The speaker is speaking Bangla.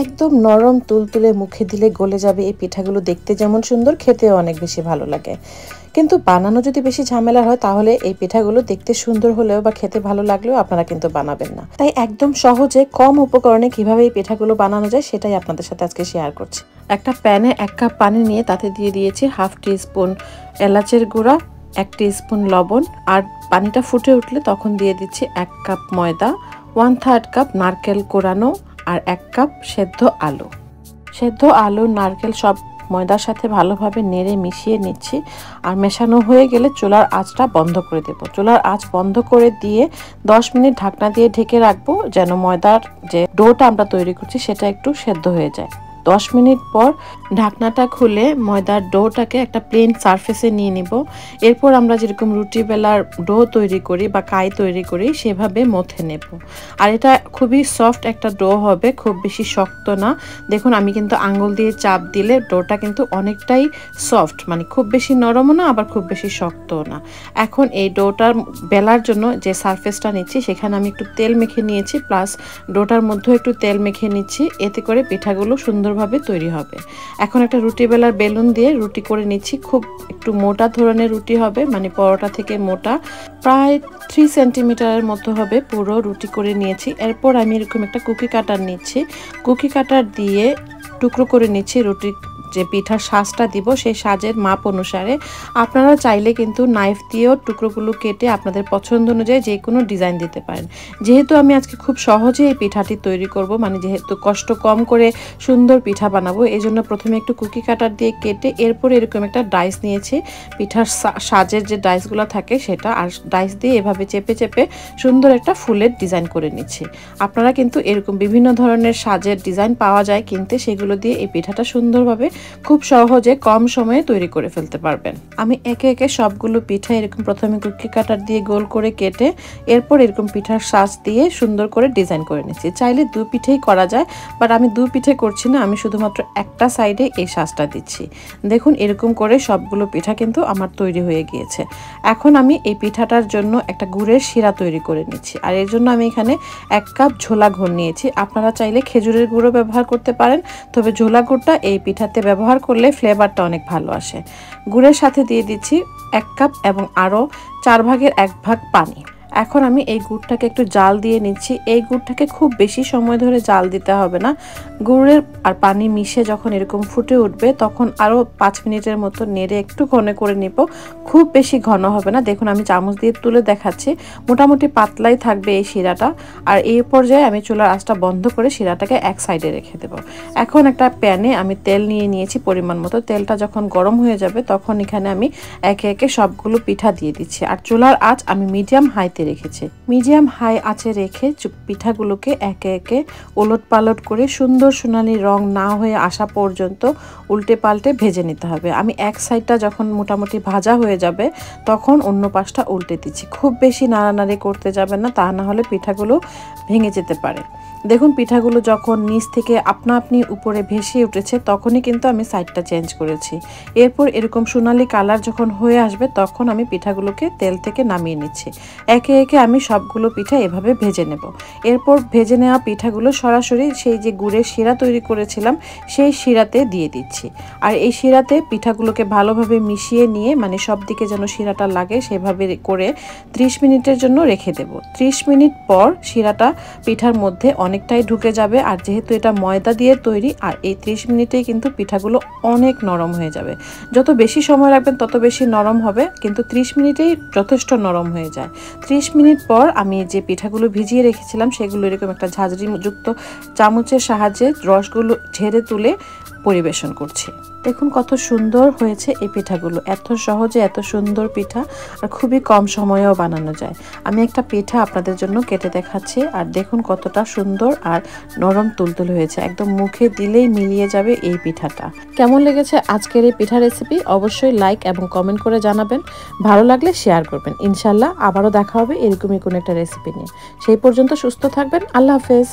একদম নরম তুলতুলে, মুখে দিলে গলে যাবে এই পিঠাগুলো। দেখতে যেমন সুন্দর, খেতেও অনেক বেশি ভালো লাগে। কিন্তু বানানো যদি বেশি ঝামেলা হয় তাহলে এই পিঠাগুলো দেখতে সুন্দর হলেও বা খেতে ভালো লাগলেও আপনারা কিন্তু বানাবেন না। তাই একদম সহজে কম উপকরণে কিভাবে এই পিঠাগুলো বানানো যায় সেটাই আপনাদের সাথে আজকে শেয়ার করছি। একটা প্যানে 1 কাপ পানি নিয়ে তাতে দিয়ে দিয়েছি হাফ টিস্পুন এলাচের গুঁড়া, 1 টিস্পুন লবণ, আর পানিটা ফুটে উঠলে তখন দিয়ে দিচ্ছি 1 কাপ ময়দা, 1/3 কাপ নারকেল কোরানো, আর 1 কাপ সেদ্ধ আলু। সেদ্ধ আলু, নারকেল সব ময়দার সাথে ভালোভাবে নেড়ে মিশিয়ে নিচ্ছি। আর মেশানো হয়ে গেলে চুলার আঁচটা বন্ধ করে দেব। চুলার আঁচ বন্ধ করে দিয়ে 10 মিনিট ঢাকনা দিয়ে ঢেকে রাখবো, যেন ময়দার যে ডোটা আমরা তৈরি করছি সেটা একটু সেদ্ধ হয়ে যায়। 10 মিনিট পর ঢাকনাটা খুলে ময়দার ডোটাকে একটা প্লেন সারফেসে নিয়ে নিব। এরপর আমরা যেরকম রুটি বেলার ডো তৈরি করি বা কাই তৈরি করি সেভাবে মথে নেব। আর এটা খুবই সফট একটা ডো হবে, খুব বেশি শক্ত না। দেখুন আমি কিন্তু আঙ্গুল দিয়ে চাপ দিলে ডোটা কিন্তু অনেকটাই সফট, মানে খুব বেশি নরমও না আবার খুব বেশি শক্তও না। এখন এই ডোটার বেলার জন্য যে সারফেসটা নিচ্ছি সেখানে আমি একটু তেল মেখে নিয়েছি, প্লাস ডোটার মধ্যেও একটু তেল মেখে নিচ্ছি। এতে করে পিঠাগুলো সুন্দরভাবে তৈরি হবে। এখন একটা রুটি বেলার বেলুন দিয়ে রুটি করে নিচ্ছি। খুব একটু মোটা ধরনের রুটি হবে, মানে পরোটা থেকে মোটা, প্রায় 3 সেন্টিমিটারের মতো হবে পুরো রুটি করে নিয়েছি। এরপর আমি এরকম একটা কুকি কাটার নিচ্ছি। কুকি কাটার দিয়ে টুকরো করে নিচ্ছি রুটি যে পিঠার সাজটা দিব সেই সাজের মাপ অনুসারে। আপনারা চাইলে কিন্তু নাইফ দিয়েও টুকরোগুলো কেটে আপনাদের পছন্দ অনুযায়ী যে কোনো ডিজাইন দিতে পারেন। যেহেতু আমি আজকে খুব সহজে এই পিঠাটি তৈরি করব, মানে যেহেতু কষ্ট কম করে সুন্দর পিঠা বানাবো, এই জন্য প্রথমে একটু কুকি কাটার দিয়ে কেটে এরপরে এরকম একটা ডাইস নিয়েছি, পিঠার সাজের যে ডাইসগুলো থাকে সেটা, আর ডাইস দিয়ে এভাবে চেপে চেপে সুন্দর একটা ফুলের ডিজাইন করে নিচ্ছি। আপনারা কিন্তু এরকম বিভিন্ন ধরনের সাজের ডিজাইন পাওয়া যায় কিনতে, সেগুলো দিয়ে এই পিঠাটা সুন্দরভাবে খুব সহজে কম সময়ে তৈরি করে ফেলতে পারবেন। আমি একে একে সবগুলো পিঠা এরকম প্রথমে কুকি কাটার দিয়ে গোল করে কেটে এরপর এরকম পিঠার সাজ দিয়ে সুন্দর করে ডিজাইন করে নিচ্ছি। চাইলে 2 পিঠেই করা যায়, বাট আমি 2 পিঠে করছি না, আমি শুধুমাত্র একটা সাইডে এই সাজটা দিচ্ছি। দেখুন এরকম করে সবগুলো পিঠা কিন্তু আমার তৈরি হয়ে গিয়েছে। এখন আমি এই পিঠাটার জন্য একটা গুড়ের শিরা তৈরি করে নিচ্ছি। আর এর জন্য আমি এখানে 1 কাপ ঝোলা গুড় নিয়েছি। আপনারা চাইলে খেজুরের গুঁড়ো ব্যবহার করতে পারেন, তবে ঝোলা গুড়টা এই পিঠাতে ব্যবহার করলে ফ্লেভারটা অনেক ভালো আসে। গুড়ের সাথে দিয়ে দিচ্ছি 1 কাপ এবং আরও 4 ভাগের 1 ভাগ পানি। এখন আমি এই গুড়টাকে একটু জাল দিয়ে নিচ্ছি। এই গুড়টাকে খুব বেশি সময় ধরে জাল দিতে হবে না। গুড়ের আর পানি মিশে যখন এরকম ফুটে উঠবে তখন আরও 5 মিনিটের মতো নেড়ে একটু ঘন করে নিব। খুব বেশি ঘন হবে না। দেখুন আমি চামচ দিয়ে তুলে দেখাচ্ছি, মোটামুটি পাতলাই থাকবে এই শিরাটা। আর এই পর্যায়ে আমি চুলার আঁচটা বন্ধ করে শিরাটাকে এক সাইডে রেখে দেব। এখন একটা প্যানে আমি তেল নিয়ে নিয়েছি পরিমাণ মতো। তেলটা যখন গরম হয়ে যাবে তখন এখানে আমি একে একে সবগুলো পিঠা দিয়ে দিচ্ছি। আর চুলার আঁচ আমি মিডিয়াম হাইতে রেখেছি। মিডিয়াম হাই আঁচে রেখে পিঠাগুলোকে একে একে ওলট পালট করে সুন্দর সোনালি রং না হয়ে আসা পর্যন্ত উল্টে পাল্টে ভেজে নিতে হবে। আমি এক সাইডটা যখন মোটামুটি ভাজা হয়ে যাবে তখন অন্য পাশটা উল্টে দিচ্ছি। খুব বেশি নাড়ানাড়ি করতে যাবেন না, তা না হলে পিঠাগুলো ভেঙে যেতে পারে। দেখুন পিঠাগুলো যখন নিচ থেকে আপনা আপনি উপরে ভেসে উঠেছে তখনই কিন্তু আমি সাইডটা চেঞ্জ করেছি। এরপর এরকম সোনালি কালার যখন হয়ে আসবে তখন আমি পিঠাগুলোকে তেল থেকে নামিয়ে নিচ্ছি। একে একে আমি সবগুলো পিঠা এভাবে ভেজে নেব। এরপর ভেজে নেওয়া পিঠাগুলো সরাসরি সেই যে গুড়ের শিরা তৈরি করেছিলাম সেই শিরাতে দিয়ে দিচ্ছি। আর এই শিরাতে পিঠাগুলোকে ভালোভাবে মিশিয়ে নিয়ে, মানে সব দিকে যেন শিরাটা লাগে সেভাবে করে 30 মিনিটের জন্য রেখে দেব। 30 মিনিট পর শিরাটা পিঠার মধ্যে অনেকটাই ঢুকে যাবে। আর যেহেতু এটা ময়দা দিয়ে তৈরি, আর এই 30 মিনিটেই কিন্তু পিঠাগুলো অনেক নরম হয়ে যাবে। যত বেশি সময় রাখবেন তত বেশি নরম হবে, কিন্তু 30 মিনিটেই যথেষ্ট নরম হয়ে যায়। 30 মিনিট পর আমি যে পিঠাগুলো ভিজিয়ে রেখেছিলাম সেগুলো এরকম একটা ঝাঁঝরি যুক্ত চামচের সাহায্যে রসগুলো ঝেড়ে তুলে পরিবেশন করছি। দেখুন কত সুন্দর হয়েছে এই পিঠাগুলো। এত সহজে এত সুন্দর পিঠা আর খুবই কম সময়েও বানানো যায়। আমি একটা পিঠা আপনাদের জন্য কেটে দেখাচ্ছি, আর দেখুন কতটা সুন্দর আর নরম তুলতুলে হয়েছে। একদম মুখে দিলেই মিলিয়ে যাবে এই পিঠাটা। কেমন লেগেছে আজকের এই পিঠা রেসিপি অবশ্যই লাইক এবং কমেন্ট করে জানাবেন। ভালো লাগলে শেয়ার করবেন। ইনশাল্লাহ আবারও দেখা হবে এরকমই কোনো একটা রেসিপি নিয়ে। সেই পর্যন্ত সুস্থ থাকবেন। আল্লাহ হাফেজ।